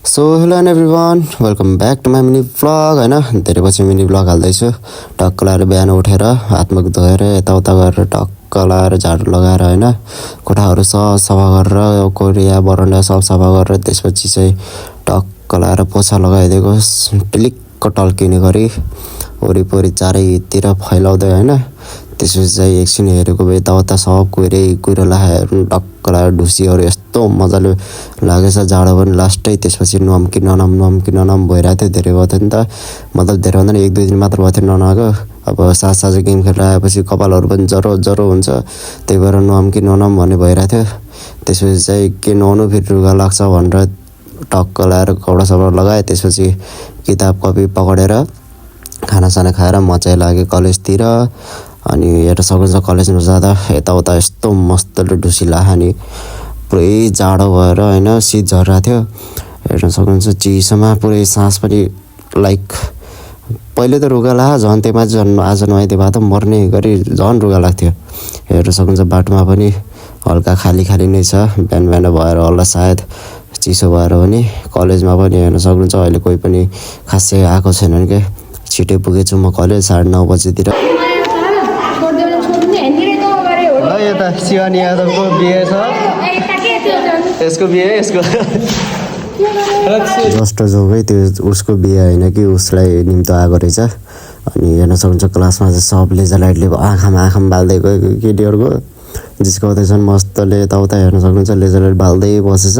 So hello everyone welcome back to my mini vlog होइन धेरै पछि मिनी भ्लग हाल्दैछु। टक्क लाएर बिहान उठेर हातमुख धोएर यताउता गरेर टक्क लाएर झाडु लगाएर होइन कोठाहरू सब सफा गरेर कोरिया बरन्डा सब सफा गरेर त्यसपछि चाहिँ टक्क लाएर पोछा लगाइदिएको टिलिक्क टल्किने गरी वरिपरि चारैतिर फैलाउँदै होइन। त्यसपछि चाहिँ एकछिन हेरेको यताउता सब कुहिरो लाएर टक्क लाएर ढुसीहरू यस्तो मजाले लागेछ जाडो पनि लास्टै त्यसपछि नम्की ननम भइरहेको थियो। धेरै भयो थियो नि त, मतलब धेरै भन्दा एक दुई दिन मात्र भयो थियो ननुहाएको। अब साँझ गेम खेलेर आएपछि कपालहरू पनि जरो हुन्छ, त्यही भएर नम्की ननम भन्ने भइरहेको थियो। त्यसपछि चाहिँ के नुहाउनु फेरि रुगा लाग्छ भनेर टक्क लाएर कपडा सपडा लगाएँ। त्यसपछि किताब कपी पक्रेर खानासाना खाएर म चाहिँ लागेँ कलेजतिर। अनि हेर्न सक्नुहुन्छ कलेजमा जाँदा यताउता यस्तो मस्तले ढुसी लाग्यो नि, पुरै जाडो भएर होइन शीत झरिरहेको थियो। हेर्न सक्नुहुन्छ चिसोमा पुरै सास पनि लाइक पहिले त रुगा लाग्यो झन्, त्यहीमा झन् आज नुहाइदिए भए त मर्ने गरी झन् रुगा लाग्थ्यो। हेर्न सक्नुहुन्छ बाटोमा पनि हल्का खाली नै छ, बिहान भएर होला सायद चिसो भएर पनि। कलेजमा पनि हेर्न सक्नुहुन्छ अहिले कोही पनि खासै आएको छैनन् क्या। छिटै पुगेछु म कलेज 9:30 बजीतिर। यता शिवानी यादवको बिहे छ, यसको बिहे यसको जस्ट जोगै त्यो उसको बिहे होइन कि उसलाई निम्तो आएको रहेछ। अनि हेर्न सक्नुहुन्छ क्लासमा चाहिँ सब लेजर लाइटले आँखामा बाल्दै गएको केटीहरूको जिस्काउँदैछन् मस्तले। यताउता हेर्न सक्नुहुन्छ लेजर लाइट बाल्दै बसेछ।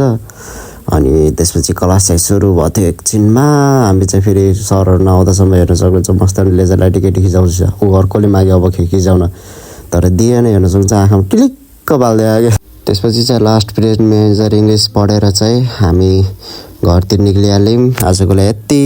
अनि त्यसपछि क्लास चाहिँ सुरु भयो थियो एकछिनमा। हामी चाहिँ फेरि सरहरू नआउँदासम्म हेर्न सक्नुहुन्छ मस्तले लेजर लाइट केटी खिचाउँछ। ऊ अर्कोले माग्यो अब खिचाउन, तर दिएन। हेर्न सक्नुहुन्छ आँखामा टिलिक्क बाल्दै आयो। त्यसपछि चाहिँ लास्ट पिरियड मेजर इङ्ग्लिस पढेर चाहिँ हामी घरतिर निक्लिहाल्यौँ। आजको लागि यति।